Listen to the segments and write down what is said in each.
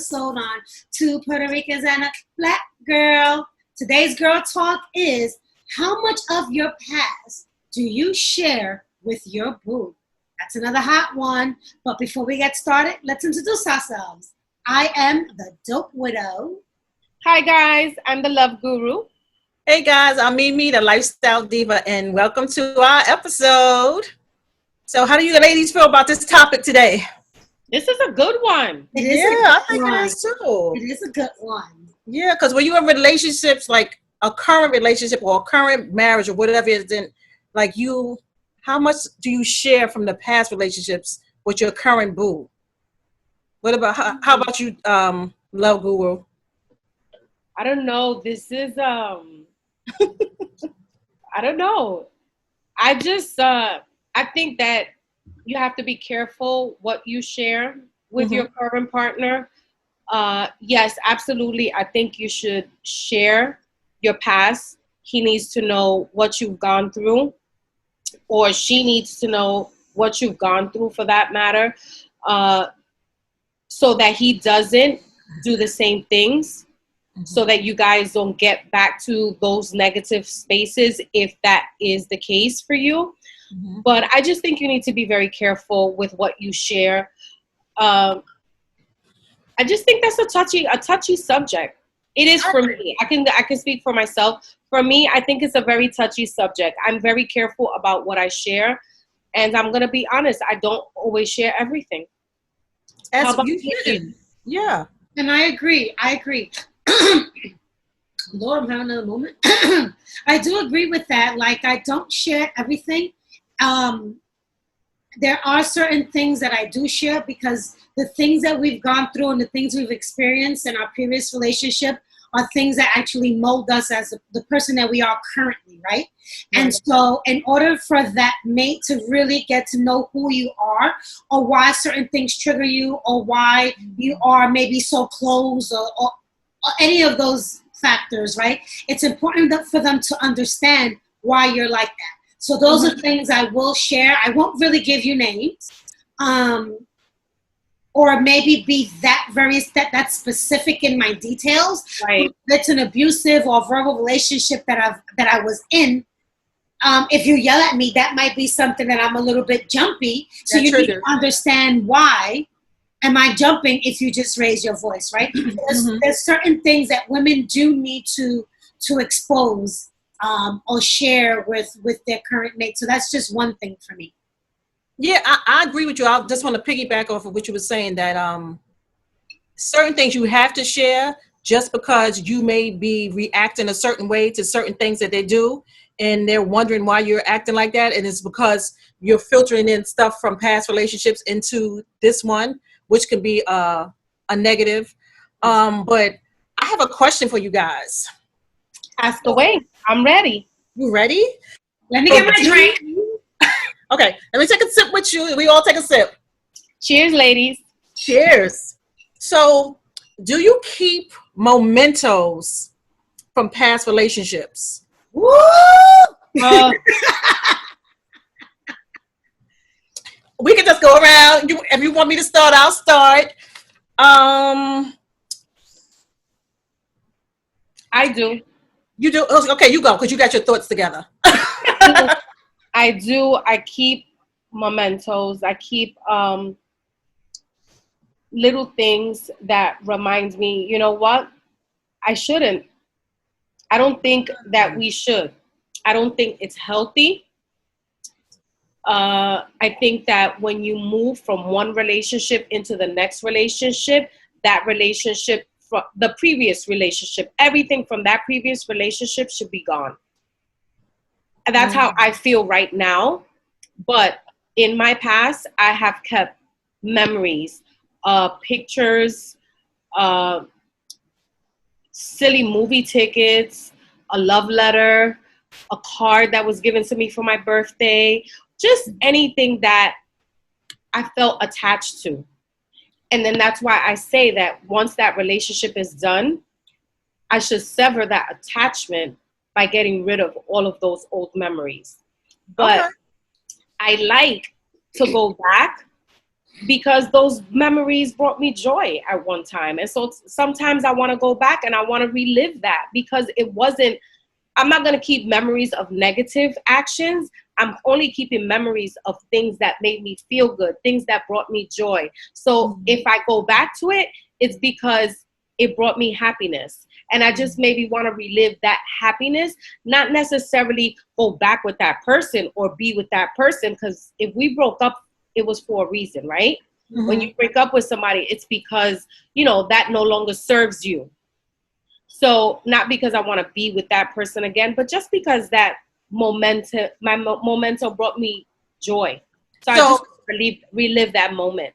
episode on Two Puerto Ricans and a Black Girl. Today's Girl Talk is, how much of your past do you share with your boo? That's another hot one. But before we get started, let's introduce ourselves. I am the Dope Widow. Hi guys, I'm the Love Guru. Hey guys, I'm Mimi, the Lifestyle Diva, and welcome to our episode. So how do you ladies feel about this topic today? This is a good one. I think it is too. It is a good one. Yeah, because when you're in relationships, like a current relationship or a current marriage or whatever it is, then like how much do you share from the past relationships with your current boo? What about, how about you, Love Guru? I don't know. This is, I don't know. I think that you have to be careful what you share with your current partner. Yes, absolutely. I think you should share your past. He needs to know what you've gone through, or she needs to know what you've gone through for that matter, so that he doesn't do the same things, so that you guys don't get back to those negative spaces if that is the case for you. But I just think you need to be very careful with what you share. I just think that's a touchy subject. It is for me. I can speak for myself. For me, I think it's a very touchy subject. I'm very careful about what I share, and I'm gonna be honest. I don't always share everything. As you should. Yeah. And I agree. Lord, I'm having another moment. I do agree with that. Like, I don't share everything. There are certain things that I do share because the things that we've gone through and the things we've experienced in our previous relationship are things that actually mold us as the person that we are currently, right? And so in order for that mate to really get to know who you are, or why certain things trigger you, or why you are maybe so close, or any of those factors, right? It's important for them to understand why you're like that. So those are things I will share. I won't really give you names, or maybe be that specific in my details. Right. It's an abusive or verbal relationship that I was in. If you yell at me, that might be something that I'm a little bit jumpy. So you need to understand why am I jumping if you just raise your voice, right? There's certain things that women do need to expose or share with their current mate. So that's just one thing for me. Yeah, I agree with you. I just want to piggyback off of what you were saying, that certain things you have to share just because you may be reacting a certain way to certain things that they do, and they're wondering why you're acting like that, and it's because you're filtering in stuff from past relationships into this one, which could be a negative. But I have a question for you guys. Ask away. I'm ready. You ready? Let me get my drink. Okay, let me take a sip with you. We all take a sip. Cheers, ladies. Cheers. So, do you keep mementos from past relationships? Woo! We can just go around. If you want me to start, I'll start. I do. You do? Okay, you go, because you got your thoughts together. I do. I keep mementos. I keep little things that remind me, you know what? I shouldn't. I don't think that we should. I don't think it's healthy. I think that when you move from one relationship into the next relationship, that relationship, from the previous relationship, everything from that previous relationship should be gone. And that's how I feel right now. But in my past, I have kept memories, pictures, silly movie tickets, a love letter, a card that was given to me for my birthday, just anything that I felt attached to. And then that's why I say that once that relationship is done, I should sever that attachment by getting rid of all of those old memories. But I like to go back because those memories brought me joy at one time. And so sometimes I want to go back and I want to relive that, because I'm not going to keep memories of negative actions. I'm only keeping memories of things that made me feel good, things that brought me joy. So if I go back to it, it's because it brought me happiness. And I just maybe want to relive that happiness, not necessarily go back with that person or be with that person. Because if we broke up, it was for a reason, right? When you break up with somebody, it's because, that no longer serves you. So not because I want to be with that person again, but just because that momentum brought me joy. So I just relive that moment.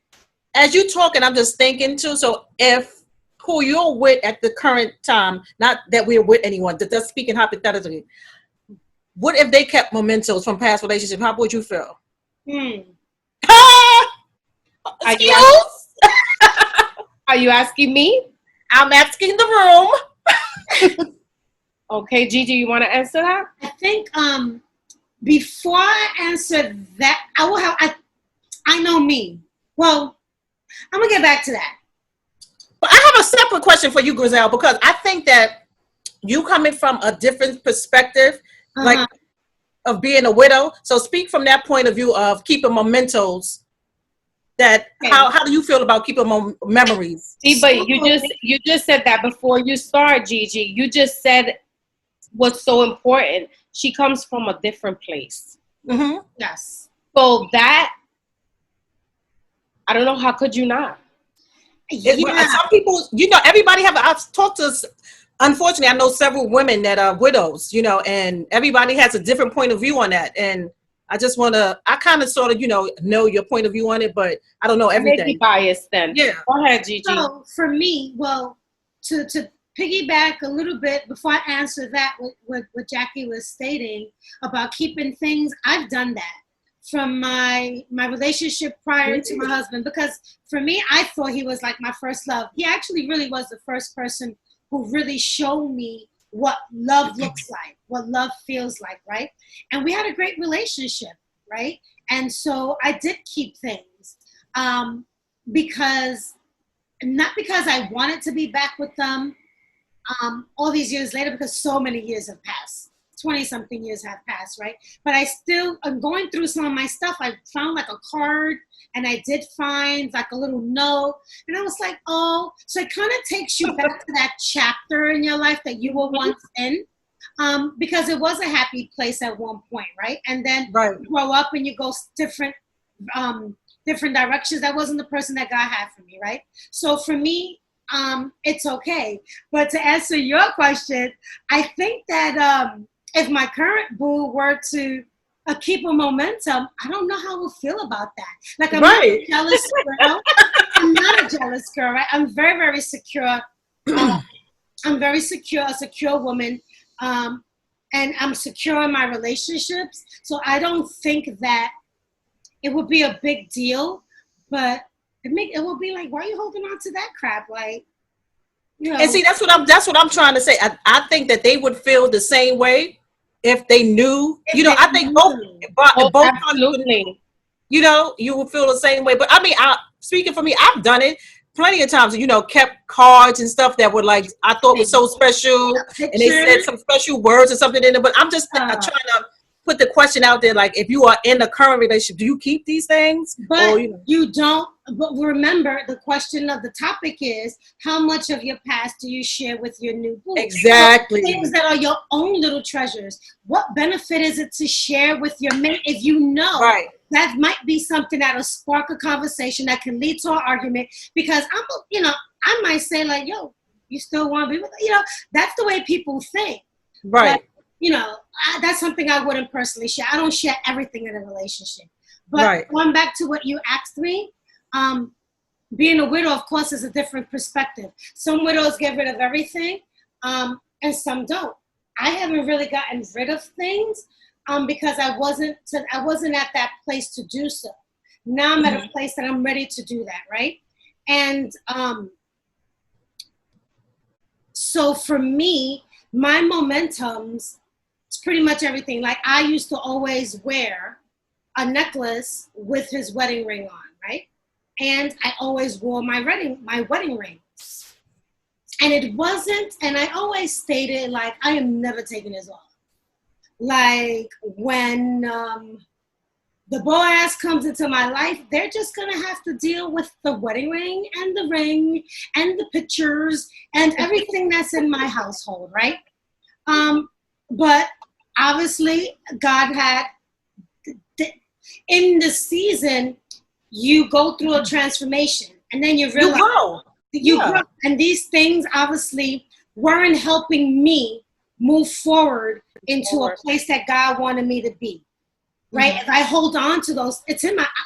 As you talking, I'm just thinking too. So if who you're with at the current time, not that we're with anyone, just speaking hypothetically, what if they kept mementos from past relationships? How would you feel? Excuse? Are you asking me? I'm asking the room. Okay, Gigi, you want to answer that? I think before I answer that, I know me. Well, I'm gonna get back to that. But I have a separate question for you, Grizel, because I think that you coming from a different perspective, like of being a widow. So speak from that point of view of keeping mementos. How do you feel about keeping memories? See, but you just said that before you start, Gigi. You just said what's so important. She comes from a different place. Yes. So that, I don't know, how could you not? Some people, everybody I've talked to, unfortunately, I know several women that are widows, and everybody has a different point of view on that. And I just I kind of sort of, know your point of view on it, but I don't know everything. Maybe biased then. Yeah. Go ahead, Gigi. So for me, well, to piggyback a little bit before I answer that, what Jackie was stating about keeping things, I've done that from my relationship prior to my husband, because for me, I thought he was like my first love. He actually really was the first person who really showed me what love looks like, what love feels like, right? And we had a great relationship, right? And so I did keep things because I wanted to be back with them all these years later, because so many years have passed. 20-something years have passed, right? But I'm going through some of my stuff. I found like a card, and I did find like a little note, and I was like, oh, so it kind of takes you back to that chapter in your life that you were once in, because it was a happy place at one point, right? And then you grow up and you go different directions. That wasn't the person that God had for me, right? So for me, it's okay. But to answer your question, I think that if my current boo were to keep a momentum, I don't know how I would feel about that. Like, I'm not a jealous girl. I'm not a jealous girl, right? I'm very, very secure. I'm very secure, a secure woman. And I'm secure in my relationships. So I don't think that it would be a big deal, but it will be like, why are you holding on to that crap? Like, And see, that's what I'm trying to say. I think that they would feel the same way if they knew. I think both absolutely. You would feel the same way. But I mean, speaking for me, I've done it plenty of times. Kept cards and stuff that were like I thought was so special, and they said some special words or something in it. But I'm just trying to put the question out there, like, if you are in a current relationship, do you keep these things? But you don't. But remember, the question of the topic is, how much of your past do you share with your new boo? Exactly. So things that are your own little treasures. What benefit is it to share with your mate if you know that might be something that'll spark a conversation that can lead to an argument? Because I might say like, yo, you still want to be with, that's the way people think. Right. But, that's something I wouldn't personally share. I don't share everything in a relationship. But going back to what you asked me, being a widow, of course, is a different perspective. Some widows get rid of everything, and some don't. I haven't really gotten rid of things because I wasn't at that place to do so. Now I'm at a place that I'm ready to do that, right? And so for me, my momentums, it's pretty much everything. Like, I used to always wear a necklace with his wedding ring on, right? and I always wore my wedding rings. And it wasn't, and I always stated, like, I am never taking this off. Like, when the boy-ass comes into my life, they're just going to have to deal with the wedding ring and the ring and the pictures and everything that's in my household, right? But obviously, God had, in the season, you go through a transformation, and then you realize you grow. And these things obviously weren't helping me move forward into a place that God wanted me to be. Right? If I hold on to those,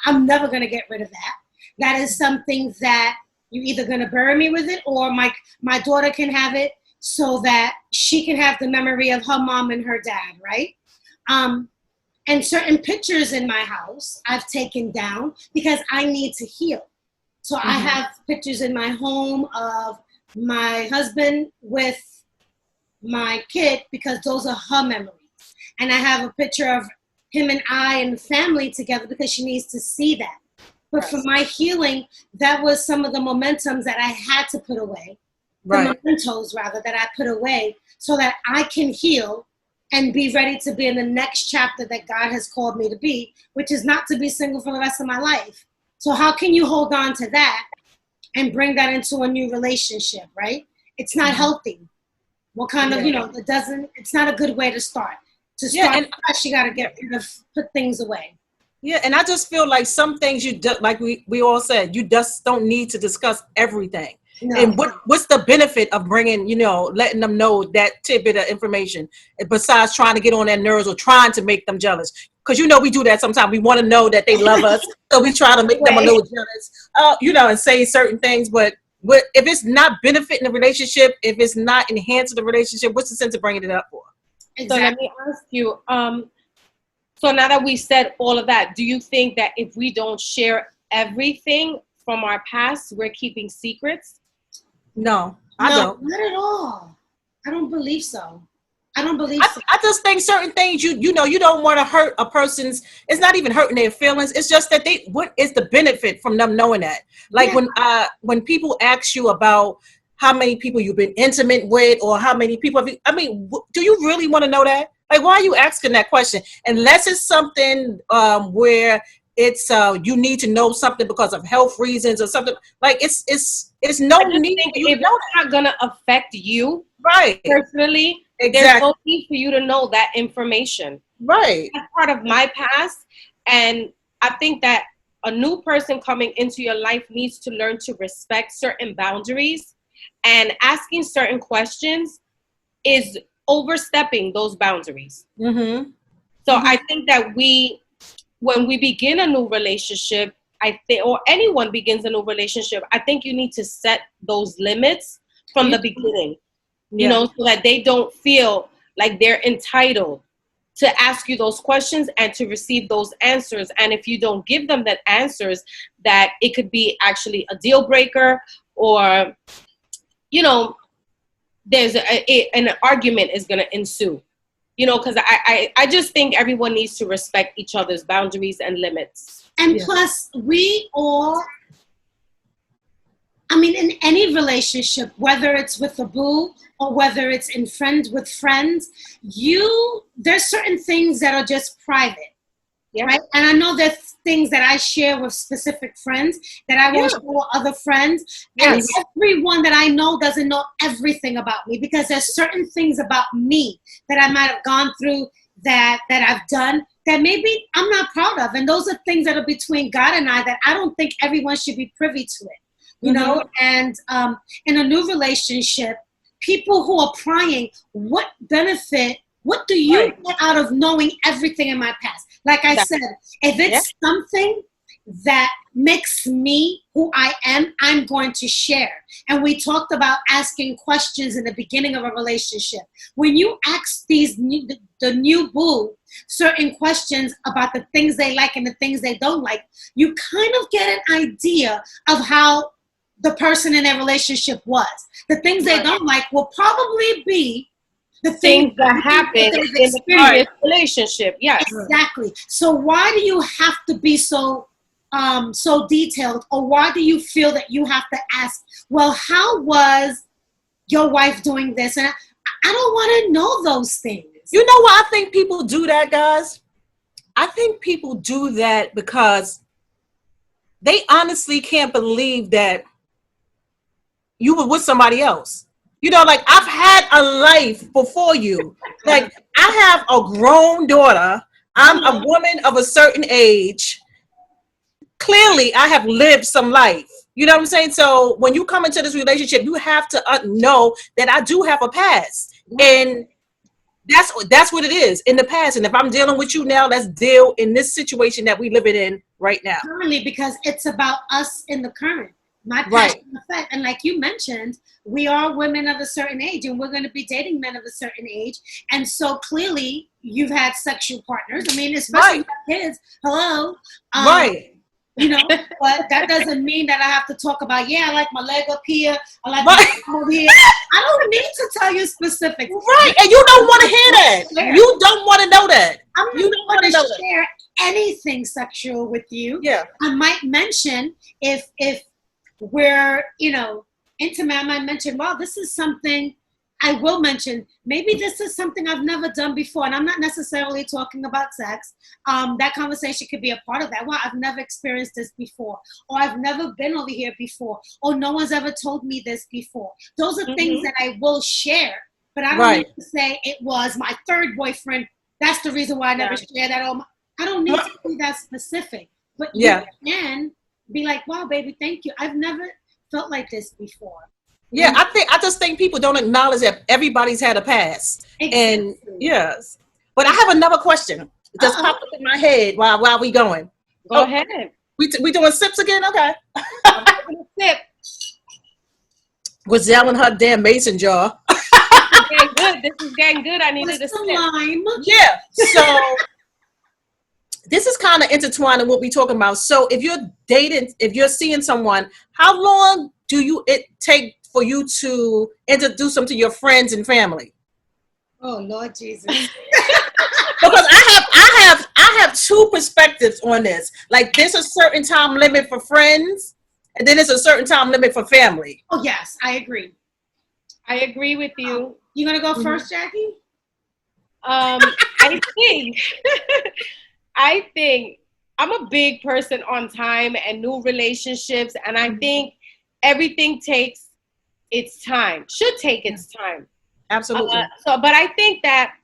I'm never going to get rid of that. That is something that you're either going to bury me with it, or my daughter can have it so that she can have the memory of her mom and her dad, right? And certain pictures in my house I've taken down because I need to heal. So I have pictures in my home of my husband with my kid because those are her memories. And I have a picture of him and I and the family together because she needs to see that. But for my healing, that was some of the momentums that I had to put away. The mementos, rather, that I put away so that I can heal and be ready to be in the next chapter that God has called me to be, which is not to be single for the rest of my life. So how can you hold on to that and bring that into a new relationship, right? It's not healthy. What kind of, it's not a good way to start. To start fresh, you got to put things away. Yeah, and I just feel like some things like we all said, you just don't need to discuss everything. No. And what's the benefit of bringing, letting them know that tidbit of information besides trying to get on their nerves or trying to make them jealous? Because, we do that sometimes. We want to know that they love us. So we try to make them a little jealous, and say certain things. But if it's not benefiting the relationship, if it's not enhancing the relationship, what's the sense of bringing it up for? Exactly. So let me ask you, so now that we said all of that, do you think that if we don't share everything from our past, we're keeping secrets? No, I don't. Not at all. I don't believe so. I just think certain things you don't want to hurt a person's. It's not even hurting their feelings. It's just that what is the benefit from them knowing that? Like when people ask you about how many people you've been intimate with or how many people do you really want to know that? Like, why are you asking that question? Unless it's something where it's you need to know something because of health reasons or something. Like it's no need for you to know that. It's not gonna affect you personally. Exactly. There's no need for you to know that information. Right. That's part of my past, and I think that a new person coming into your life needs to learn to respect certain boundaries, and asking certain questions is overstepping those boundaries. So I think that when we begin a new relationship, or anyone begins a new relationship, I think you need to set those limits from the beginning, so that they don't feel like they're entitled to ask you those questions and to receive those answers. And if you don't give them that answers, that it could be actually a deal breaker, or, there's an argument is going to ensue. Because I just think everyone needs to respect each other's boundaries and limits. And plus, we all, in any relationship, whether it's with a boo or whether it's in friends with friends, there's certain things that are just private, right? And I know there's things that I share with specific friends that I won't share with other friends. And everyone that I know doesn't know everything about me, because there's certain things about me that I might have gone through that I've done that maybe I'm not proud of. And those are things that are between God and I that I don't think everyone should be privy to it, you know? And in a new relationship, people who are prying, what benefit, what do you get out of knowing everything in my past? Like I said, if it's something that makes me who I am, I'm going to share. And we talked about asking questions in the beginning of a relationship. When you ask the new boo certain questions about the things they like and the things they don't like, you kind of get an idea of how the person in their relationship was. The things they don't like will probably be the things that happened in the previous relationship. Yes. Exactly. So why do you have to be so so detailed? Or why do you feel that you have to ask, well, how was your wife doing this? And I don't want to know those things. You know why I think people do that, guys? I think people do that because they honestly can't believe that you were with somebody else. You know, like, I've had a life before you. Like, I have a grown daughter. I'm a woman of a certain age. Clearly, I have lived some life. You know what I'm saying? So when you come into this relationship, you have to know that I do have a past. And that's what it is, in the past. And if I'm dealing with you now, let's deal in this situation that we living in right now. Currently, because it's about us in the current. My past Right. effect. And like you mentioned, we are women of a certain age, and we're going to be dating men of a certain age. And so clearly, you've had sexual partners. I mean, especially with kids. Hello. Right. You know, but that doesn't mean that I have to talk about, I like my leg up here, I like Right. my arm over here. I don't need to tell you specifics. Right. And you don't want to hear that. You don't want to know that. I'm You not don't want going to to know that. share anything sexual with you. Yeah. I might mention if we're, intimate, I might mention, well, this is something I will mention. Maybe this is something I've never done before. And I'm not necessarily talking about sex. That conversation could be a part of that. Well, I've never experienced this before. Or I've never been over here before. Or no one's ever told me this before. Those are things that I will share. But I don't need to say it was my third boyfriend. That's the reason why I never shared that. I don't need to be that specific. But you can be like, wow, baby, thank you. I've never felt like this before. Yeah, I just think people don't acknowledge that everybody's had a past. Exactly. And yes. But I have another question. It just popped up in my head while we going. Go ahead. We doing sips again? Okay. I'm taking a sip. Griselle and her damn mason jar. Getting good. This is getting good. I needed a sip. Lime. Yeah. So this is kind of intertwined in what we're talking about. So if you're dating, if you're seeing someone, how long do it take for you to introduce them to your friends and family? Oh, Lord Jesus. Because I have two perspectives on this. Like, there's a certain time limit for friends, and then there's a certain time limit for family. Oh, yes, I agree. I agree with you. You going to go first, Jackie? I think I'm a big person on time and new relationships, and I think everything takes its time. Should take its time. Absolutely. But I think that,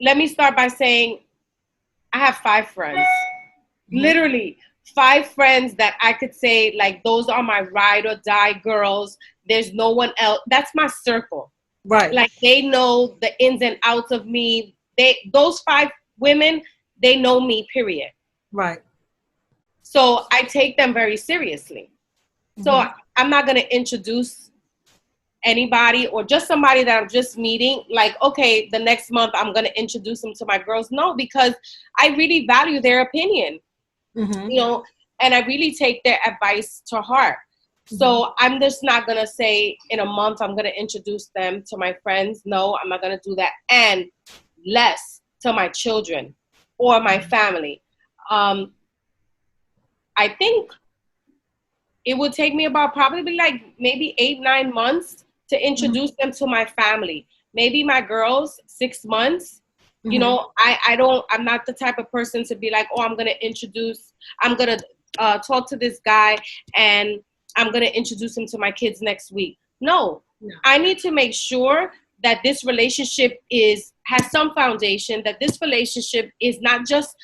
let me start by saying I have 5 friends. Literally 5 friends that I could say, like, those are my ride or die girls. There's no one else. That's my circle. Right. Like, they know the ins and outs of me. Those 5 women, they know me, period. Right. So I take them very seriously. So I'm not going to introduce anybody or just somebody that I'm just meeting. Like, okay, the next month I'm going to introduce them to my girls. No, because I really value their opinion, and I really take their advice to heart. So I'm just not going to say in a month I'm going to introduce them to my friends. No, I'm not going to do that. And less to my children or my family. I think it would take me about probably like maybe 8-9 months to introduce them to my family. Maybe my girls, 6 months. You know, I'm not the type of person to be like, oh, I'm going to talk to this guy and I'm going to introduce him to my kids next week. No, I need to make sure that this relationship has some foundation, that this relationship is not just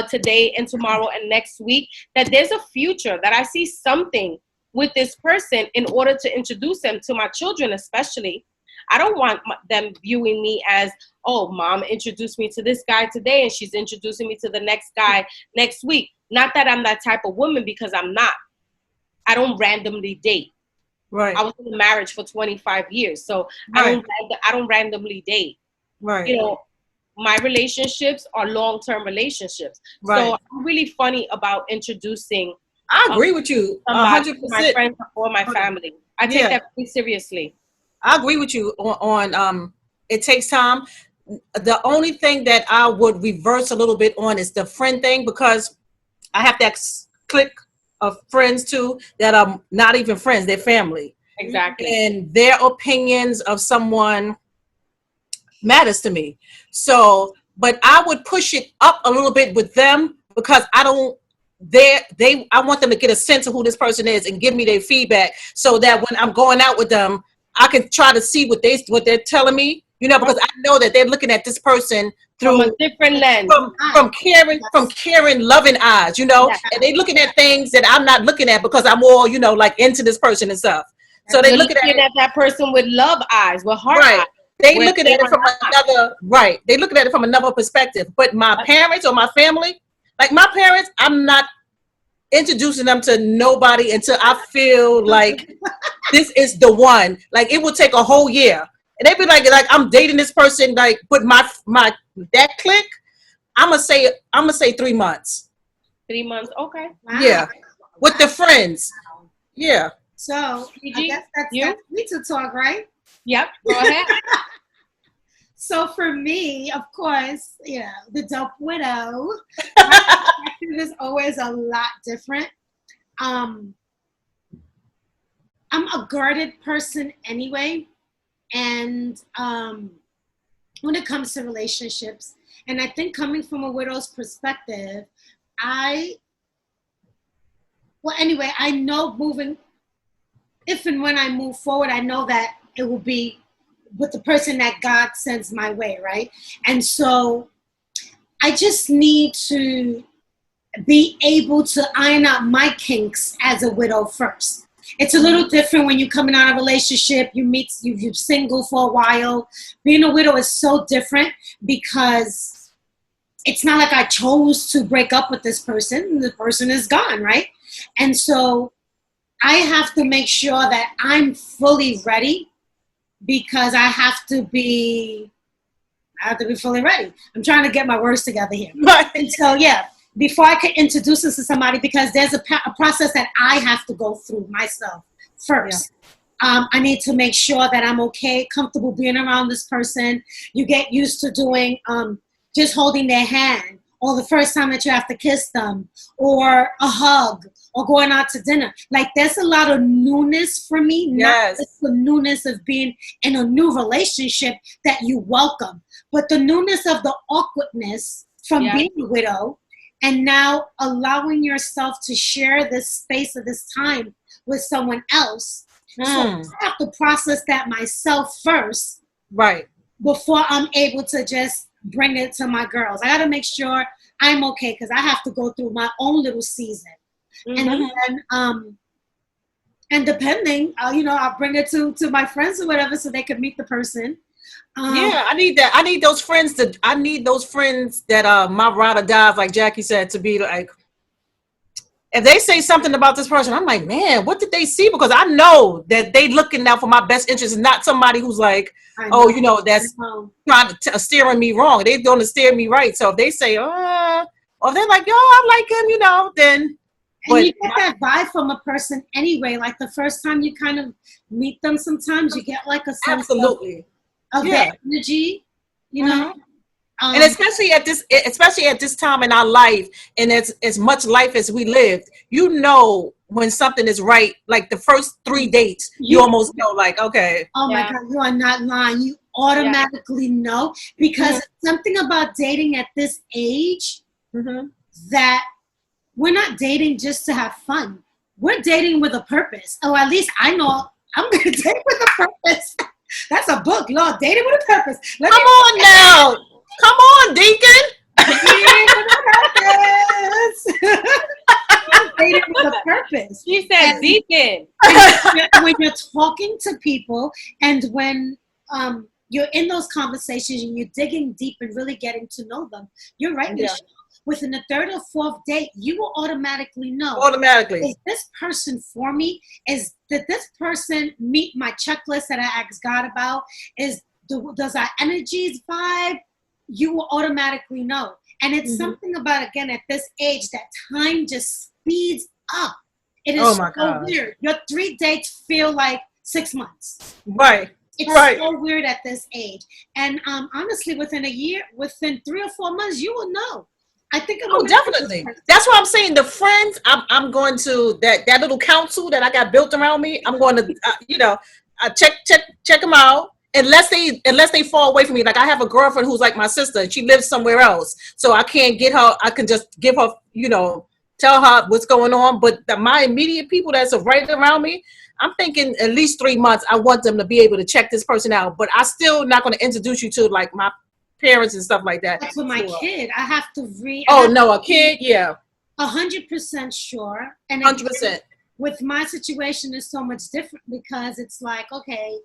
today and tomorrow and next week, that there's a future, that I see something with this person in order to introduce them to my children, especially. I don't want them viewing me as, oh, mom introduced me to this guy today and she's introducing me to the next guy next week. Not that I'm that type of woman, because I'm not. I don't randomly date. Right. I was in a marriage for 25 years, so I don't randomly date. Right. You know, my relationships are long-term relationships. Right. So I'm really funny about introducing. I agree with you 100%. My friends or my family. I take that pretty seriously. I agree with you on it takes time. The only thing that I would reverse a little bit on is the friend thing, because I have that clique of friends too that are not even friends, they're family. Exactly. And their opinions of someone matters to me. So, but I would push it up a little bit with them because I don't, I want them to get a sense of who this person is and give me their feedback so that when I'm going out with them, I can try to see what they're telling me, because I know that they're looking at this person through from a different lens, from caring, loving eyes, and they looking at things that I'm not looking at because I'm all, like into this person and stuff. So they looking at that person with love eyes, with heart eyes. They looking at it from another, right. They looking at it from another perspective. But my parents or my family, like my parents, I'm not introducing them to nobody until I feel like this is the one. Like it will take a whole year. And they'd be like I'm dating this person, like, but that clique, I'm gonna say 3 months. 3 months, okay. Wow. Yeah. With the friends. Yeah. So I guess that's me to talk, right? Yep, go ahead. So for me, of course, the dope widow, my perspective is always a lot different. I'm a guarded person anyway. And when it comes to relationships, and I think coming from a widow's perspective, I know if and when I move forward, I know that it will be with the person that God sends my way, right? And so I just need to be able to iron out my kinks as a widow first. It's a little different when you're coming out of a relationship, you're single for a while. Being a widow is so different because it's not like I chose to break up with this person. The person is gone, right? And so I have to make sure that I'm fully ready because I have to be fully ready. I'm trying to get my words together here. And so, before I can introduce this to somebody, because there's a process that I have to go through myself first. Yeah. I need to make sure that I'm okay, comfortable being around this person. You get used to doing just holding their hand, or the first time that you have to kiss them, or a hug, or going out to dinner. Like, there's a lot of newness for me, not just the newness of being in a new relationship that you welcome, but the newness of the awkwardness from being a widow, and now allowing yourself to share this space of this time with someone else. So I have to process that myself first. Right. Before I'm able to just bring it to my girls. I got to make sure I'm okay because I have to go through my own little season. Mm-hmm. And then, and depending, I'll bring it to my friends or whatever so they could meet the person. I need that. I need those friends that my ride or dies, like Jackie said, to be like, if they say something about this person, I'm like, man, what did they see? Because I know that they looking out for my best interest and not somebody who's like, that's trying to steering me wrong. They're going to steer me right. So if they say, or they're like, yo, I like him, then. And you get that vibe from a person anyway. Like the first time you kind of meet them, sometimes you get like a sense of that energy, and especially at this time in our life, and as much life as we lived, when something is right. Like the first 3 dates, you almost know, like, okay. Oh my God, you are not lying. You automatically know, because something about dating at this age that we're not dating just to have fun. We're dating with a purpose. Oh, at least I know I'm going to date with a purpose. That's a book, Lord. Dating with a purpose. Come on now. Come on, Deacon. Dating with a purpose. Dating with a purpose. She said Deacon. When you're talking to people and when you're in those conversations and you're digging deep and really getting to know them, you're right, Michelle. Within the third or fourth date, you will automatically know. Is this person for me? Did this person meet my checklist that I asked God about? Does our energies vibe? You will automatically know. And it's something about, again, at this age, that time just speeds up. It is so weird. Your 3 dates feel like 6 months. Right. It's so weird at this age. And honestly, within a year, within 3 or 4 months, you will know. I think I'm Oh, definitely. That's why I'm saying the friends. I'm going to that little council that I got built around me. I'm going to check them out. Unless they fall away from me. Like I have a girlfriend who's like my sister. She lives somewhere else, so I can't get her. I can just give her, tell her what's going on. But my immediate people that's right around me, I'm thinking at least 3 months. I want them to be able to check this person out. But I still not going to introduce you to like my parents and stuff like that. That's with my kid. I have to read. Oh no, a kid, yeah. 100% sure. And 100%. With my situation, is so much different because it's like, okay,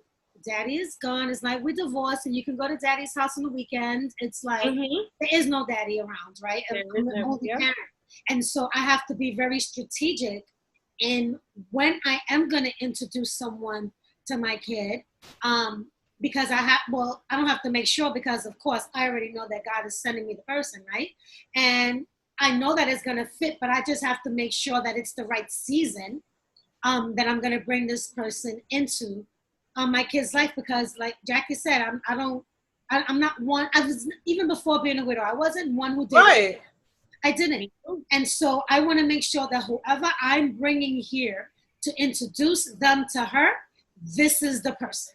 daddy is gone. It's like we're divorced, and you can go to daddy's house on the weekend. It's like there is no daddy around, right? I'm the only parent, and so I have to be very strategic in when I am going to introduce someone to my kid. Because I don't have to make sure because, of course, I already know that God is sending me the person, right? And I know that it's going to fit, but I just have to make sure that it's the right season that I'm going to bring this person into my kid's life because, like Jackie said, I'm not one. I was even before being a widow. I wasn't one who did it. I didn't, and so I want to make sure that whoever I'm bringing here to introduce them to her, this is the person.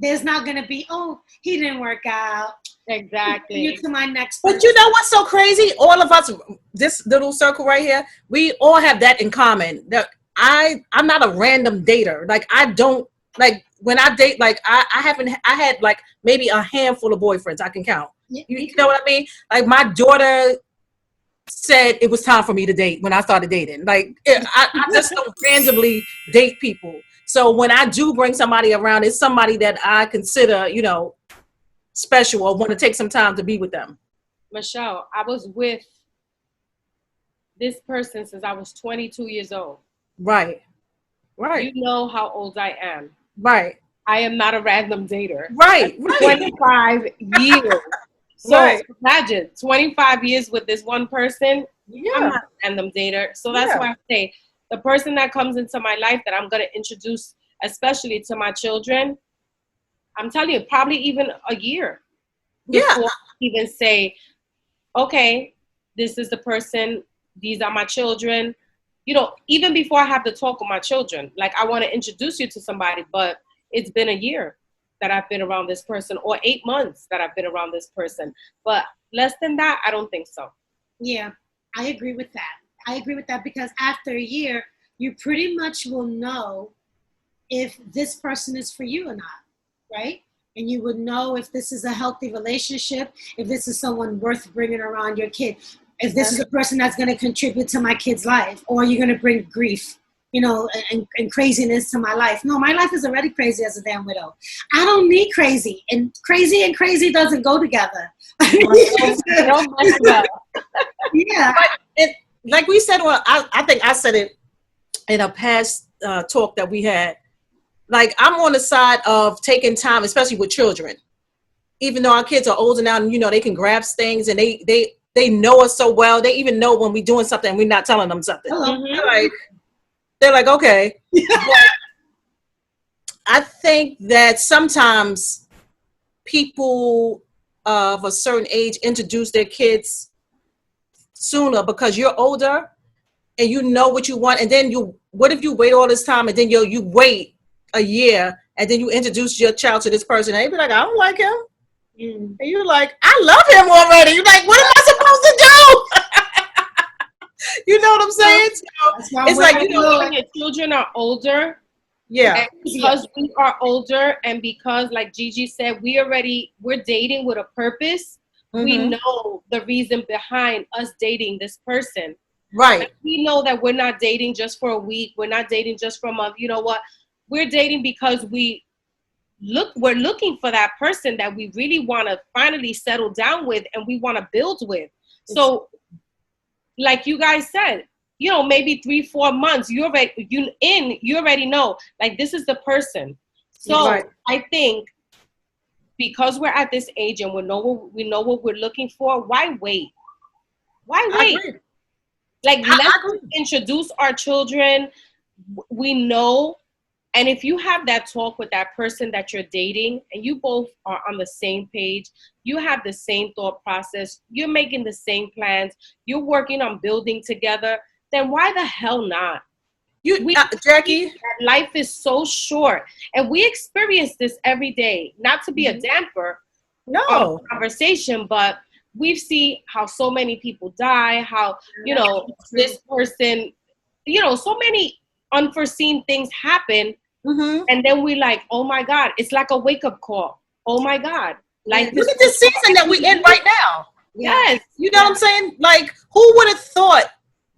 There's not going to be, oh, he didn't work out. Exactly. You to my next person. But you know what's so crazy? All of us, this little circle right here, we all have that in common. That I'm not a random dater. Like I don't like when I date. Like I had like maybe a handful of boyfriends I can count. You know what I mean? Like my daughter said it was time for me to date when I started dating. Like I just don't randomly date people. So when I do bring somebody around, it's somebody that I consider, special or want to take some time to be with them. Michelle, I was with this person since I was 22 years old. Right. You know how old I am. Right. I am not a random dater. Right. 25 years. So imagine 25 years with this one person. Yeah. I'm not a random dater. So that's why I say the person that comes into my life that I'm going to introduce, especially to my children, I'm telling you, probably even a year before I even say, okay, this is the person, these are my children. Even before I have to talk with my children, like I want to introduce you to somebody, but it's been a year that I've been around this person or 8 months that I've been around this person. But less than that, I don't think so. Yeah, I agree with that. Because after a year, you pretty much will know if this person is for you or not, right? And you would know if this is a healthy relationship, if this is someone worth bringing around your kid, if this is a person that's going to contribute to my kid's life, or you're going to bring grief, and craziness to my life. No, my life is already crazy as a damn widow. I don't need crazy, and crazy doesn't go together. Yeah. But like we said, I think I said it in a past talk that we had. Like I'm on the side of taking time, especially with children. Even though our kids are older now, and they can grasp things, and they know us so well. They even know when we're doing something and we're not telling them something. They're like, okay. I think that sometimes people of a certain age introduce their kids sooner because you're older and you know what you want. And then what if you wait all this time and then you wait a year and then you introduce your child to this person and they be like, I don't like him. And you're like, I love him already. You're like, what am I supposed to do? You know what I'm saying? So it's like, when your children are older. Yeah. Because we are older and because, like Gigi said, we're dating with a purpose. We know the reason behind us dating this person. Right. Like, we know that we're not dating just for a week. We're not dating just for a month. You know what? We're dating because we're looking for that person that we really want to finally settle down with and we want to build with. So like you guys said, maybe 3-4 months, you already know, like, this is the person. So I think because we're at this age and we know what we're looking for, why wait? Like, let's introduce our children. We know, And if you have that talk with that person that you're dating and you both are on the same page, you have the same thought process, you're making the same plans, you're working on building together, then why the hell not? Jackie, life is so short, and we experience this every day. Not to be a damper on the conversation, but we see how so many people die, how, you know, this person, you know, so many unforeseen things happen. And then we like, oh my God, it's like a wake-up call. Oh my God. Like, look at this season that we're in right now. Yes. You know what I'm saying? Like, who would have thought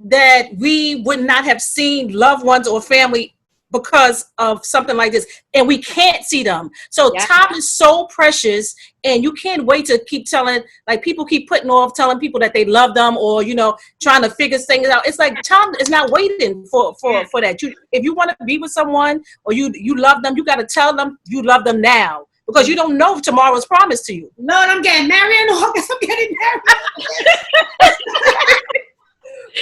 that we would not have seen loved ones or family because of something like this, and we can't see them. So time is so precious, and you can't wait to keep telling, like, people keep putting off telling people that they love them, or, you know, trying to figure things out. It's like time is not waiting for that. If you want to be with someone or you love them, you got to tell them you love them now, because you don't know if tomorrow's promised to you. Lord, I'm getting married in August. I'm getting married.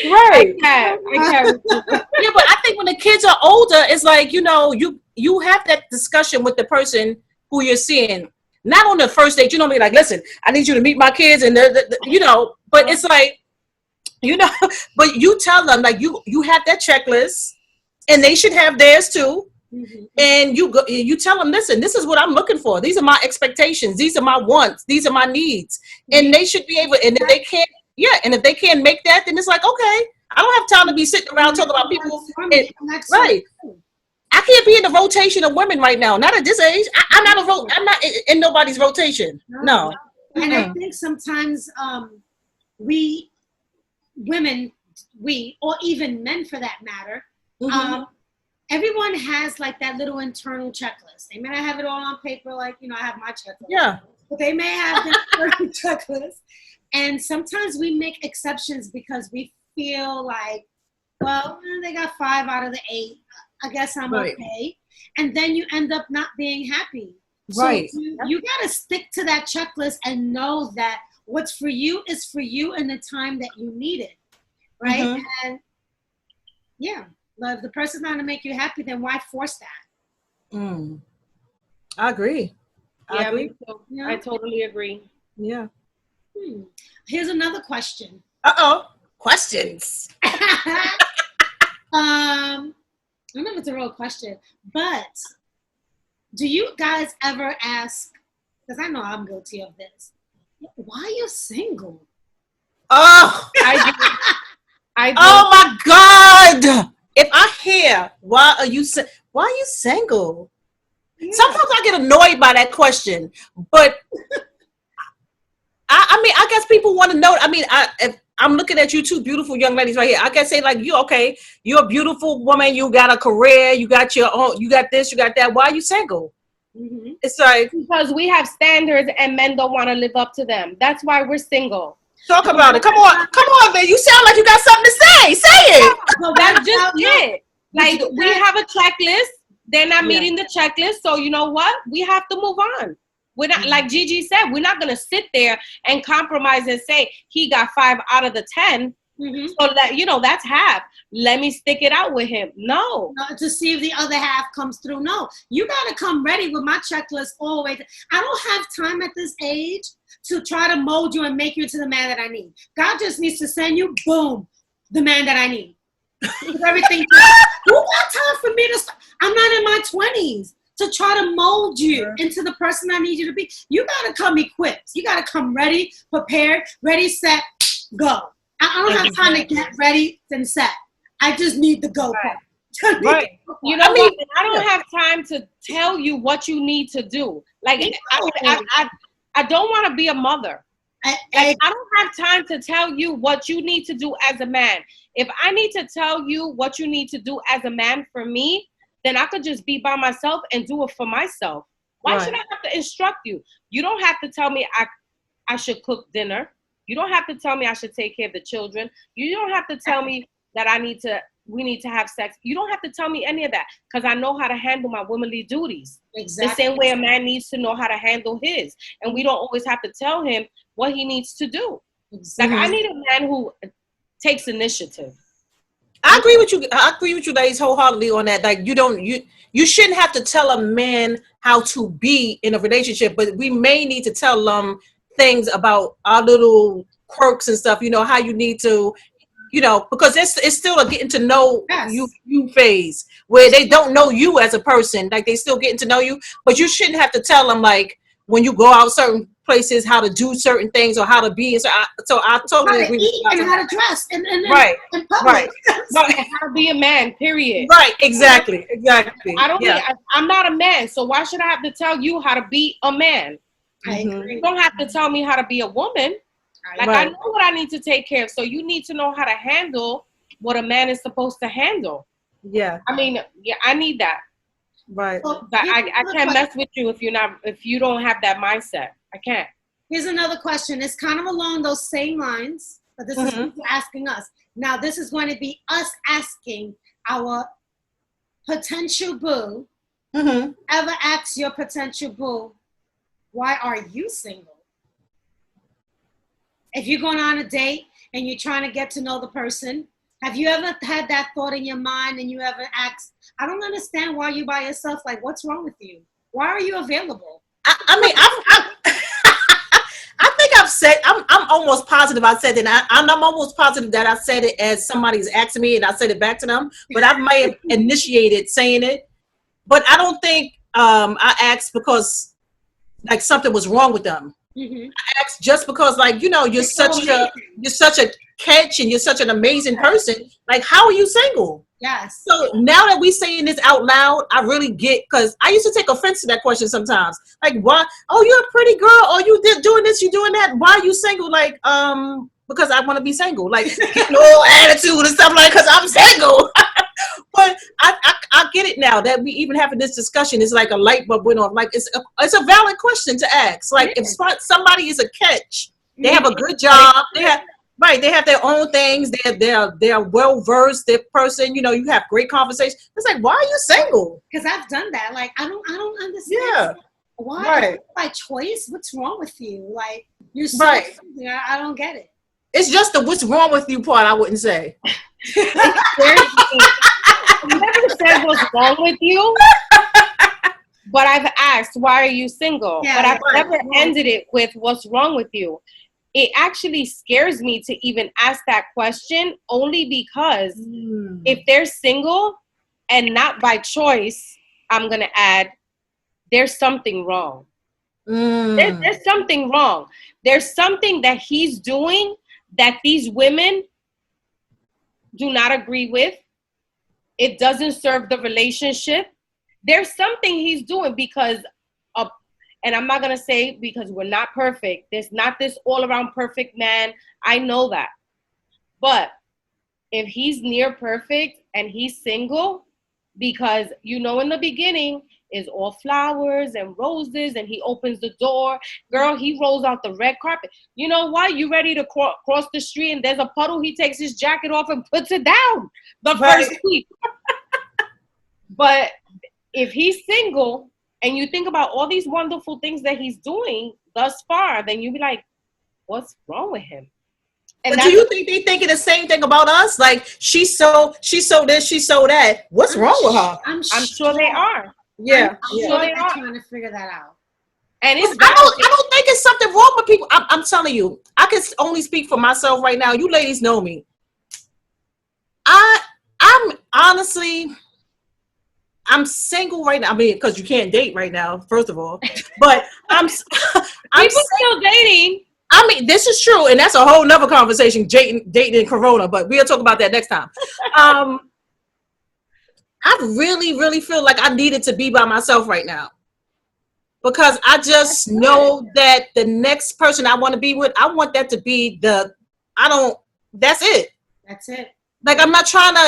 Right. I can't. Yeah, but I think when the kids are older, it's like, you know, you have that discussion with the person who you're seeing. Not on the first date, you know, be like, listen, I need you to meet my kids, and you know, but it's like, you know, but you tell them, like, you have that checklist, and they should have theirs too. And you tell them, listen, this is what I'm looking for. These are my expectations. These are my wants. These are my needs. And they should be able, and if they can't, and if they can't make that, then it's like, okay, I don't have time to be sitting around talking about people. Right. I can't be in the rotation of women right now. Not at this age. I'm not in nobody's rotation. No. And I think sometimes we, women, or even men for that matter, everyone has like that little internal checklist. They may not have it all on paper, like, you know, I have my checklist. Yeah. But they may have the internal checklist. And sometimes we make exceptions because we feel like, well, they got 5 out of the 8. I guess I'm okay. And then you end up not being happy. Right. So you got to stick to that checklist and know that what's for you is for you in the time that you need it. Right. And yeah, if the person's not going to make you happy, then why force that? I agree. I agree. I totally agree. Yeah. Here's another question. Questions. I don't know if it's a real question, but do you guys ever ask, because I know I'm guilty of this, why are you single? Oh, I do. Oh my God. If I hear, why are you single? Yeah. Sometimes I get annoyed by that question, but I mean, I guess people want to know. I mean, if I'm looking at you two beautiful young ladies right here, I can say, like, you're a beautiful woman. You got a career. You got your own. You got this. You got that. Why are you single? It's like, because we have standards and men don't want to live up to them. That's why we're single. Talk about it. Come on, man. You sound like you got something to say. Say it. No, that's just it. Like, we have a checklist. They're not meeting the checklist. So you know what? We have to move on. We're not, like Gigi said, we're not going to sit there and compromise and say he got 5 out of the 10. So that, you know, that's half. Let me stick it out with him. No, to see if the other half comes through. No, you got to come ready with my checklist always. I don't have time at this age to try to mold you and make you into the man that I need. God just needs to send you, boom, the man that I need. Everything. Who got time for me to? I'm not in my 20s to try to mold you into the person I need you to be. You got to come equipped. You got to come ready, prepared, ready, set, go. I don't have time to get ready and set. I just need the go part. Right. You know, I don't have time to tell you what you need to do. Like, I don't want to be a mother. I don't have time to tell you what you need to do as a man. If I need to tell you what you need to do as a man for me, then I could just be by myself and do it for myself. Why should I have to instruct you? You don't have to tell me I should cook dinner. You don't have to tell me I should take care of the children. You don't have to tell me that we need to have sex. You don't have to tell me any of that, because I know how to handle my womanly duties. Exactly. The same way a man needs to know how to handle his. And we don't always have to tell him what he needs to do. Exactly. Like, I need a man who takes initiative. I agree with you. I agree with you, ladies, wholeheartedly on that. Like, you shouldn't have to tell a man how to be in a relationship, but we may need to tell them things about our little quirks and stuff. You know how you need to, because it's still a getting to know Yes. you phase where they don't know you as a person. Like, they still getting to know you, but you shouldn't have to tell them, like, when you go out certain places, how to do certain things or how to be. So I How totally to agree with eat you. and how to dress Right, in public. right, right. How to be a man, period. Right, exactly. I don't Yeah. need, I'm not a man, so why should I have to tell you how to be a man? I Mhm. agree. You don't have to tell me how to be a woman. Like, I Right. know what I need to take care of, so you need to know how to handle what a man is supposed to handle. Yeah. I mean, yeah, I need that. Right. So But here's I another can't question. mess with you if you don't have that mindset. I can't. Here's another question. It's kind of along those same lines, but this is Mhm. people asking us. Now, this is going to be us asking our potential boo. Mhm. Ever ask your potential boo, why are you single? If you're going on a date and you're trying to get to know the person, have you ever had that thought in your mind and you ever asked, I don't understand why you by yourself. Like, what's wrong with you? Why are you available? I mean, I think I've said. I'm almost positive I said it. I'm almost positive that I said it as somebody's asking me, and I said it back to them. But I may have initiated saying it. But I don't think I asked because like something was wrong with them. Mm-hmm. Asked just because, like, you're such a catch and you're such an amazing person. Like, how are you single? Yes. So now that we saying this out loud, I really get, because I used to take offense to that question sometimes. Like, why? Oh, you're a pretty girl. Oh, you did doing this, you doing that. Why are you single? Like, because I want to be single. Like, getting all attitude and stuff, like, because I'm single. But I get it now that we even having this discussion. It's like a light bulb went off. Like, it's a valid question to ask. Like, if somebody is a catch, they have a good job. Right, they have their own things. They're well versed. Their person, you have great conversation. It's like, why are you single? Because I've done that. Like, I don't understand. Yeah, Why? right. By choice? What's wrong with you? Like, you're so Right. something. I don't get it. It's just the what's wrong with you part. I wouldn't say. I never said what's wrong with you, but I've asked, why are you single? Yeah, but I've right. never ended it with what's wrong with you. It actually scares me to even ask that question, only because if they're single and not by choice, I'm going to add, there's something wrong. There's something wrong. There's something that he's doing that these women do not agree with. It doesn't serve the relationship. There's something he's doing because of, and I'm not going to say because we're not perfect. There's not this all around perfect man. I know that. But if he's near perfect and he's single, because, in the beginning is all flowers and roses and he opens the door. Girl, he rolls out the red carpet. You know what? You ready to cross the street and there's a puddle. He takes his jacket off and puts it down the first week. But if he's single and you think about all these wonderful things that he's doing thus far, then you be like, what's wrong with him? And but do you think they thinking the same thing about us? Like, she's so this, she's so that. What's wrong with her? I'm sure they are. Yeah, I'm sure they're trying to figure that out. And I don't think it's something wrong with people. I'm telling you, I can only speak for myself right now. You ladies know me. I'm honestly, I'm single right now. I mean, because you can't date right now, first of all. But I'm people still dating. I mean, this is true, and that's a whole nother conversation, dating and Corona. But we'll talk about that next time. I really, really feel like I needed to be by myself right now, because I just know that the next person I want to be with, I want that to be that's it. That's it. Like, I'm not trying to,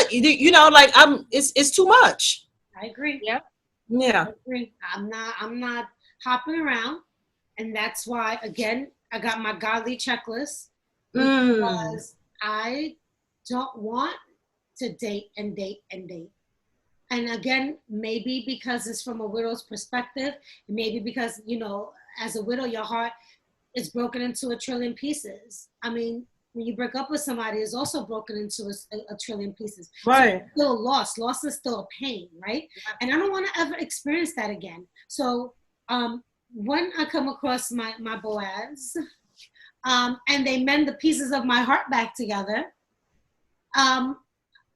like, it's too much. I agree. Yeah. Yeah. I agree. I'm not hopping around. And that's why, again, I got my godly checklist, because I don't want to date and date and date. And again, maybe because it's from a widow's perspective, maybe because, as a widow, your heart is broken into a trillion pieces. I mean, when you break up with somebody, is also broken into a trillion pieces. Right. So still loss. Loss is still a pain, right? And I don't want to ever experience that again. So when I come across my Boaz, and they mend the pieces of my heart back together,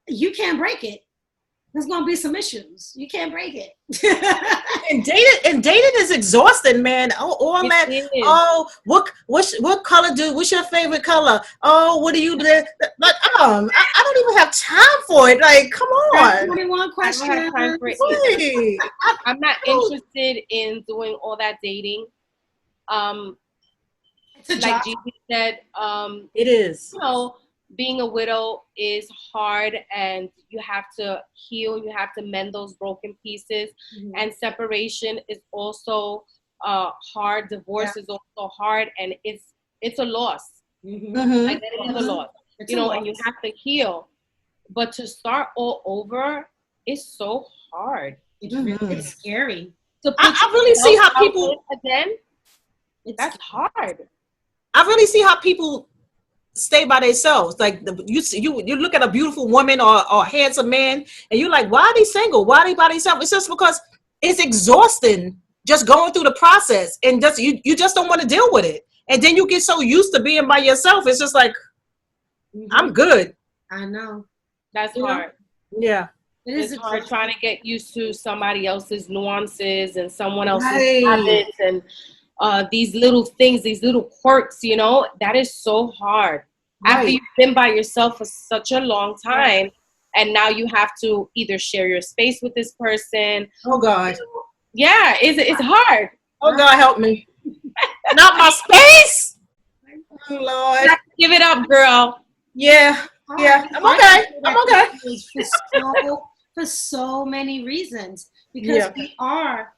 you can't break it. There's gonna be some issues. You can't break it. And dating is exhausting, man. Oh, all It that. is. Oh, what color what's your favorite color? Oh, what do you do? Like, I don't even have time for it. Like, come on. 21 I don't have time questions. for it either. Wait. I'm not interested in doing all that dating. It's a Like job. Gigi said, It is. you know, being a widow is hard, and you have to heal. You have to mend those broken pieces, and separation is also hard. Divorce is also hard, and it's a loss. Mhm. Like, it is a loss, It's you a know, loss. and you have to heal. But to start all over is so hard. It's scary. To put I really see yourself how out people. there again, It's that's hard. I really see how people stay by themselves. Like, you look at a beautiful woman or a handsome man, and you're like, why are they single? Why are they by themselves? It's just because it's exhausting just going through the process, and just you just don't want to deal with it. And then you get so used to being by yourself. It's just like, I'm good. I know. That's You know? hard. Yeah. It It's hard trying to get used to somebody else's nuances and someone else's Right. habits and these little things, these little quirks, you know, that is so hard. After Right. you've been by yourself for such a long time, and now you have to either share your space with this person. Oh God. Yeah, it's hard. Oh God, help me. Not my space. Oh Lord. Give it up, girl. Yeah. Yeah. I'm okay. I'm okay. For so many reasons, because we are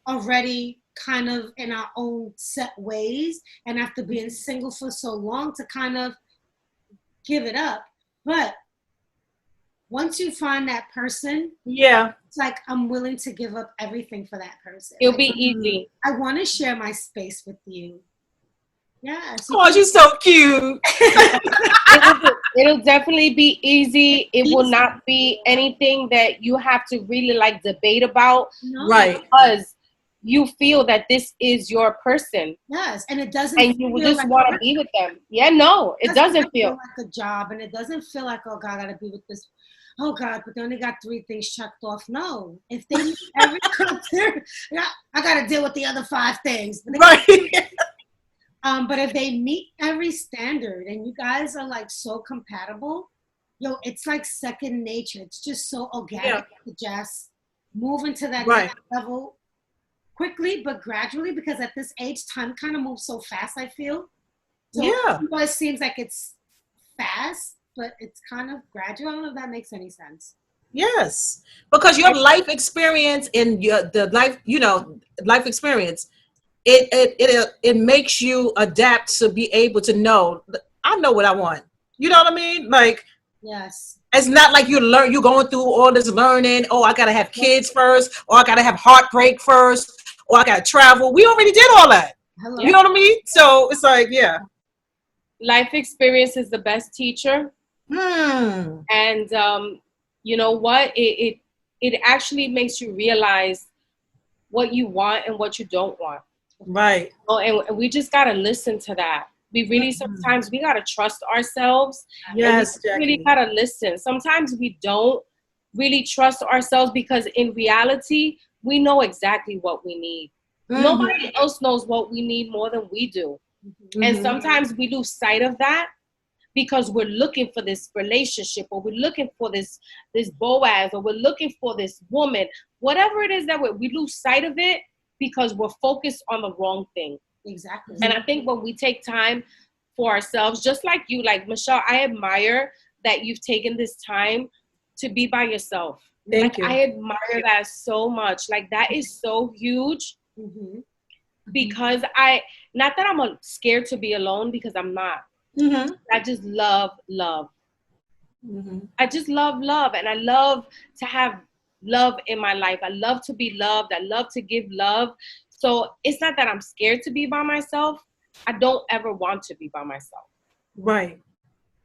already kind of in our own set ways, and after being single for so long, to kind of give it up. But once you find that person, it's like, I'm willing to give up everything for that person. It'll be easy. I want to share my space with you. Yes. Oh, she's so cute. It'll definitely be easy. It will not be anything that you have to really like debate about. No. Right. Because you feel that this is your person. Yes, and it doesn't. And you just want to be with them. Yeah, no, it doesn't feel like a job, and it doesn't feel like, oh God, I gotta be with this. Oh God, but they only got 3 things checked off. No, if they meet every criteria, I gotta deal with the other 5 things. Right. But if they meet every standard and you guys are like so compatible, it's like second nature. It's just so organic to just move into that next level quickly but gradually, because at this age, time kind of moves so fast, I feel. So it seems like it's fast, but it's kind of gradual. I don't know if that makes any sense. Yes, because your life experience and the life experience, it makes you adapt to be able to know, I know what I want. You know what I mean? Like, yes, it's not like you're going through all this learning. Oh, I gotta have kids first, or I gotta have heartbreak first, or I gotta travel. We already did all that. Hello. You know what I mean? So it's like, life experience is the best teacher. And you know what? It actually makes you realize what you want and what you don't want. Right. Oh, and we just gotta listen to that. We really sometimes we gotta trust ourselves. Yes, and we really gotta listen. Sometimes we don't really trust ourselves, because in reality, we know exactly what we need. Nobody else knows what we need more than we do. And sometimes we lose sight of that because we're looking for this relationship, or we're looking for this Boaz, or we're looking for this woman, whatever it is that we lose sight of it because we're focused on the wrong thing. Exactly. And I think when we take time for ourselves, just like you, like Michelle, I admire that you've taken this time to be by yourself. Thank you. I admire that so much. Like, that is so huge. Because not that I'm scared to be alone, because I'm not. I just love. I just love, and I love to have love in my life. I love to be loved. I love to give love. So it's not that I'm scared to be by myself. I don't ever want to be by myself. Right.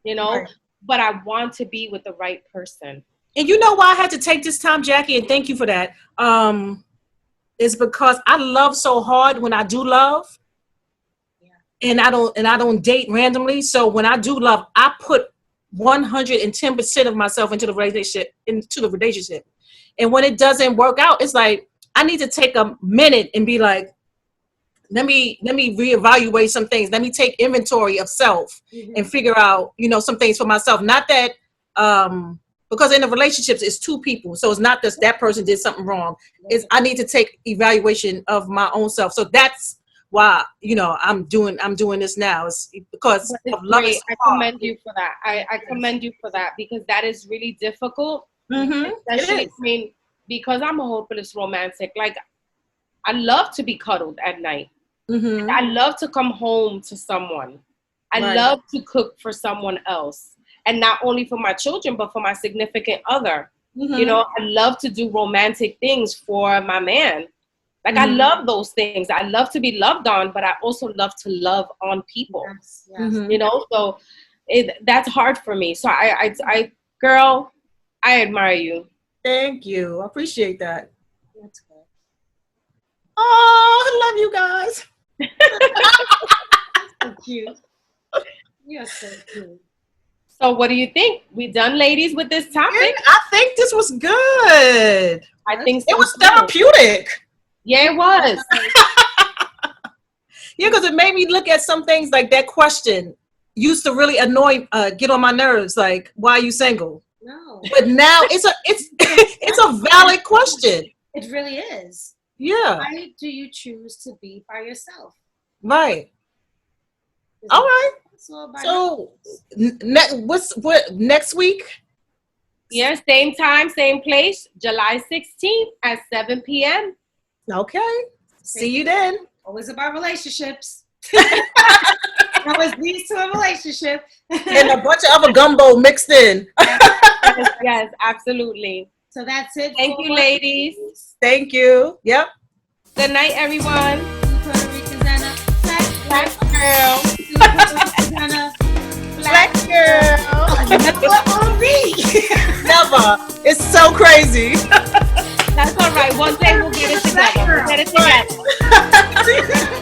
you know, Right. but I want to be with the right person. And you know why I had to take this time, Jackie, and thank you for that. Is because I love so hard when I do love. And I don't date randomly. So when I do love, I put 110% of myself into the relationship. And when it doesn't work out, it's like I need to take a minute and be like, let me reevaluate some things. Let me take inventory of self and figure out, some things for myself. Not that because in the relationships it's two people. So it's not just that person did something wrong. It's I need to take evaluation of my own self. So that's why, I'm doing this now. It's because of love. Great. I commend you for that. I commend you for that, because that is really difficult. Especially, I mean, because I'm a hopeless romantic. Like, I love to be cuddled at night. I love to come home to someone. I love to cook for someone else. And not only for my children, but for my significant other. I love to do romantic things for my man. Like, I love those things. I love to be loved on, but I also love to love on people. So that's hard for me. So I girl, I admire you. Thank you. I appreciate that. That's good. Oh, I love you guys. So cute. You're so cute. So what do you think? We done, ladies, with this topic? Yeah, I think this was good. I think so. It was therapeutic. Yeah, it was. Yeah, because it made me look at some things like that question used to really get on my nerves. Like, why are you single? No. But now it's a valid question. It really is. Yeah. Why do you choose to be by yourself? Right. All right. So, what next week? Yeah, same time, same place, July 16th at 7 p.m. Okay. See you then. Always about relationships. Always leads to a relationship. And a bunch of other gumbo mixed in. Yes, absolutely. So that's it. Thank you, ladies. Thank you. Yep. Good night, everyone. Puerto Ricans and a Black Girl. Black Girl. Never on me. Never. It's so crazy. That's all right. One day we'll get it together. We'll get it together. Right.